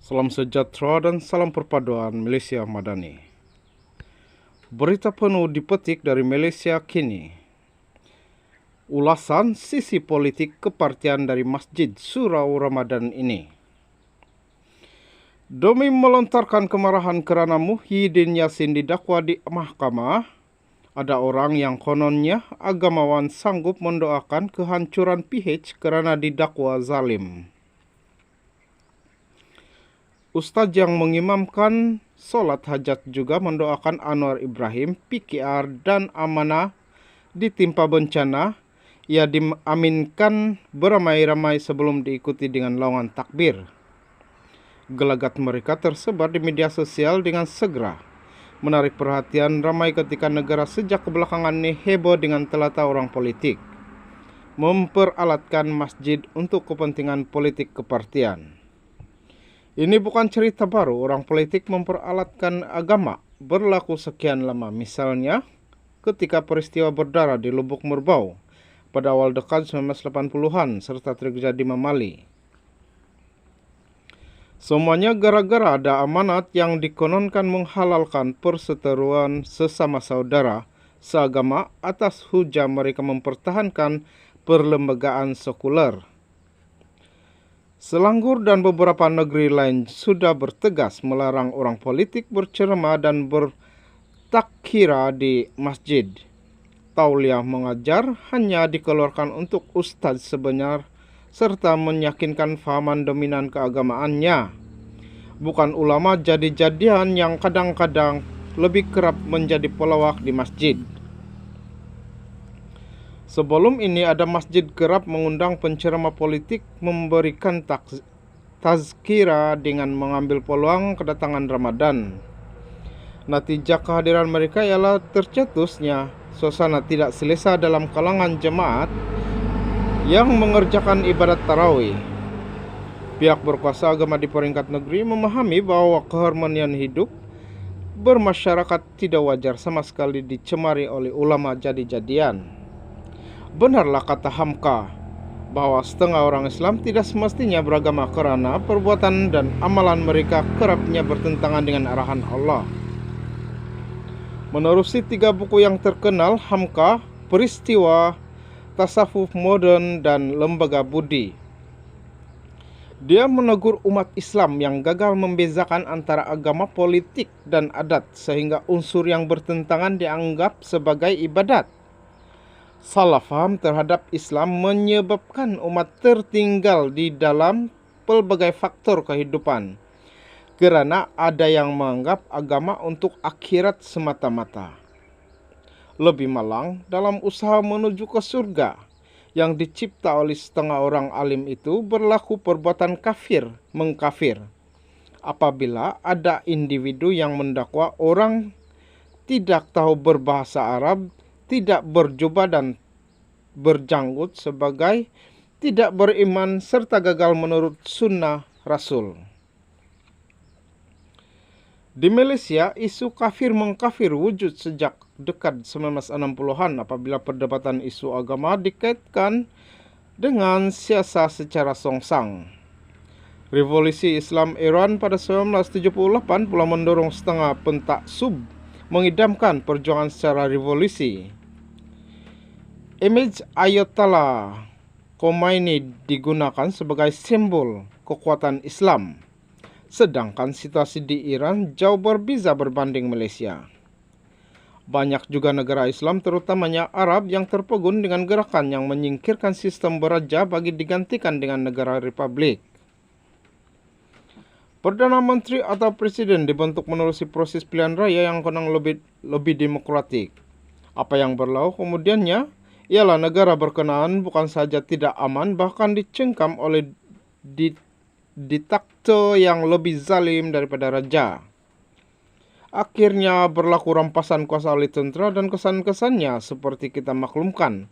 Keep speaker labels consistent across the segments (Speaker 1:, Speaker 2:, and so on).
Speaker 1: Salam sejahtera dan salam perpaduan Malaysia Madani. Berita penuh dipetik dari Malaysia kini. Ulasan sisi politik kepartian dari Masjid Surau Ramadan ini. Demi melontarkan kemarahan kerana Muhyiddin Yassin didakwa di mahkamah, ada orang yang kononnya agamawan sanggup mendoakan kehancuran PH kerana didakwa zalim. Ustaz yang mengimamkan solat hajat juga mendoakan Anwar Ibrahim, PKR dan Amanah ditimpa bencana. Ia diaminkan beramai-ramai sebelum diikuti dengan laungan takbir. Gelagat mereka tersebar di media sosial dengan segera menarik perhatian ramai ketika negara sejak kebelakangan ini heboh dengan telata orang politik memperalatkan masjid untuk kepentingan politik kepartian. Ini bukan cerita baru, orang politik memperalatkan agama berlaku sekian lama. Misalnya, ketika peristiwa berdarah di Lubuk Merbau pada awal dekade 1980-an serta terjadi di Mamali. Semuanya gara-gara ada amanat yang dikononkan menghalalkan perseteruan sesama saudara seagama atas hujah mereka mempertahankan perlembagaan sekuler. Selangor dan beberapa negeri lain sudah bertegas melarang orang politik berceramah dan bertakhira di masjid. Tauliah mengajar hanya dikeluarkan untuk ustaz sebenar serta meyakinkan fahaman dominan keagamaannya. Bukan ulama jadi-jadian yang kadang-kadang lebih kerap menjadi pelawak di masjid. Sebelum ini ada masjid kerap mengundang penceramah politik memberikan tazkira dengan mengambil peluang kedatangan Ramadan. Natijah kehadiran mereka ialah tercetusnya suasana tidak selesa dalam kalangan jemaat yang mengerjakan ibadat tarawih. Pihak berkuasa agama di peringkat negeri memahami bahawa keharmonian hidup bermasyarakat tidak wajar sama sekali dicemari oleh ulama jadi-jadian. Benarlah kata Hamka bahawa setengah orang Islam tidak semestinya beragama kerana perbuatan dan amalan mereka kerapnya bertentangan dengan arahan Allah. Menerusi 3 buku yang terkenal, Hamka, Peristiwa, Tasawuf Modern dan Lembaga Budi, dia menegur umat Islam yang gagal membezakan antara agama, politik dan adat sehingga unsur yang bertentangan dianggap sebagai ibadat. Salah faham terhadap Islam menyebabkan umat tertinggal di dalam pelbagai faktor kehidupan kerana ada yang menganggap agama untuk akhirat semata-mata. Lebih malang, dalam usaha menuju ke surga yang dicipta oleh setengah orang alim itu berlaku perbuatan kafir mengkafir apabila ada individu yang mendakwa orang tidak tahu berbahasa Arab, tidak berjubah dan berjanggut sebagai tidak beriman serta gagal menurut sunnah Rasul. Di Malaysia, isu kafir mengkafir wujud sejak dekad 1960-an apabila perdebatan isu agama dikaitkan dengan siasa secara songsang. Revolusi Islam Iran pada 1978 pula mendorong setengah pentaksub mengidamkan perjuangan secara revolusi. Imej Ayatollah Khomeini digunakan sebagai simbol kekuatan Islam, sedangkan situasi di Iran jauh berbeza berbanding Malaysia. Banyak juga negara Islam terutamanya Arab yang terpegun dengan gerakan yang menyingkirkan sistem beraja bagi digantikan dengan negara republik. Perdana Menteri atau Presiden dibentuk menerusi proses pilihan raya yang konang lebih demokratik. Apa yang berlaku kemudiannya ialah negara berkenaan bukan saja tidak aman, bahkan dicengkam oleh diktator yang lebih zalim daripada raja. Akhirnya berlaku rampasan kuasa oleh tentera dan kesan-kesannya seperti kita maklumkan.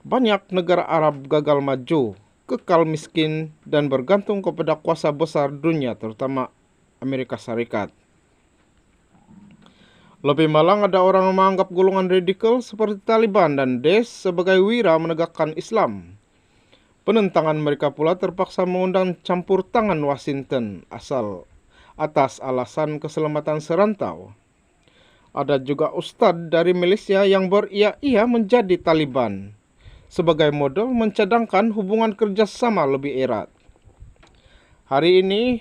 Speaker 1: Banyak negara Arab gagal maju, kekal miskin dan bergantung kepada kuasa besar dunia terutama Amerika Serikat. Lebih malang ada orang yang menganggap golongan radikal seperti Taliban dan Daesh sebagai wira menegakkan Islam. Penentangan mereka pula terpaksa mengundang campur tangan Washington atas alasan keselamatan serantau. Ada juga ustadz dari Malaysia yang beria-ia menjadi Taliban sebagai modal mencadangkan hubungan kerjasama lebih erat. Hari ini,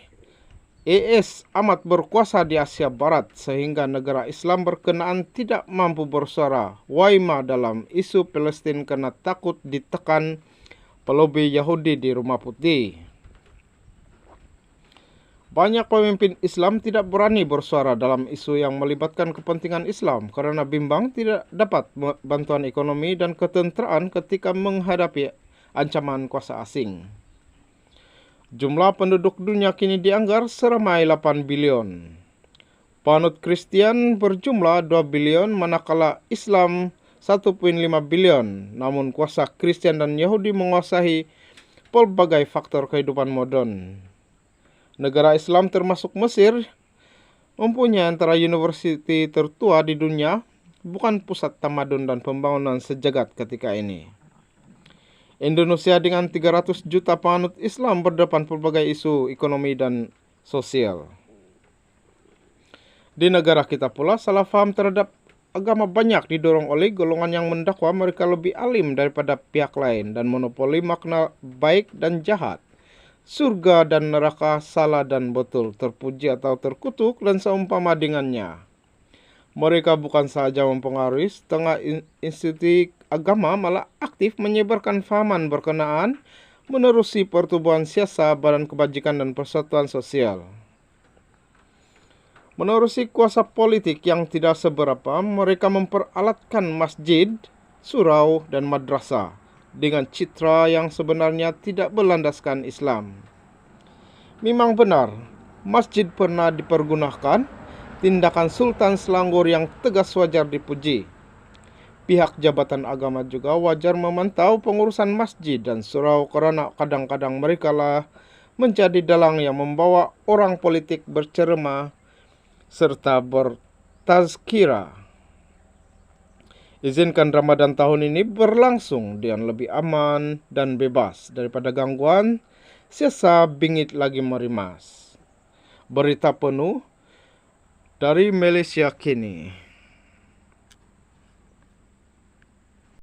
Speaker 1: AS amat berkuasa di Asia Barat sehingga negara Islam berkenaan tidak mampu bersuara waima dalam isu Palestina karena takut ditekan pelobi Yahudi di Rumah Putih. Banyak pemimpin Islam tidak berani bersuara dalam isu yang melibatkan kepentingan Islam karena bimbang tidak dapat bantuan ekonomi dan ketenteraan ketika menghadapi ancaman kuasa asing. Jumlah penduduk dunia kini dianggar seramai 8 bilion. Penganut Kristen berjumlah 2 bilion manakala Islam 1,5 bilion, namun kuasa Kristen dan Yahudi menguasai pelbagai faktor kehidupan modern. Negara Islam termasuk Mesir mempunyai antara universiti tertua di dunia, bukan pusat tamadun dan pembangunan sejagat ketika ini. Indonesia dengan 300 juta penganut Islam berdepan pelbagai isu ekonomi dan sosial. Di negara kita pula, salah faham terhadap agama banyak didorong oleh golongan yang mendakwa mereka lebih alim daripada pihak lain dan monopoli makna baik dan jahat, surga dan neraka, salah dan betul, terpuji atau terkutuk, dan seumpama dengannya. Mereka bukan sahaja mempengaruhi setengah institusi agama, malah aktif menyebarkan fahaman berkenaan menerusi pertumbuhan siasa, badan kebajikan, dan persatuan sosial. Menerusi kuasa politik yang tidak seberapa, mereka memperalatkan masjid, surau, dan madrasah dengan citra yang sebenarnya tidak berlandaskan Islam. Memang benar, masjid pernah dipergunakan, tindakan Sultan Selangor yang tegas wajar dipuji. Pihak jabatan agama juga wajar memantau pengurusan masjid dan surau karena kadang-kadang mereka lah menjadi dalang yang membawa orang politik bercerama serta bertazkira. Izinkan Ramadan tahun ini berlangsung dengan lebih aman dan bebas daripada gangguan siasa bingit lagi merimas. Berita penuh dari Malaysia kini.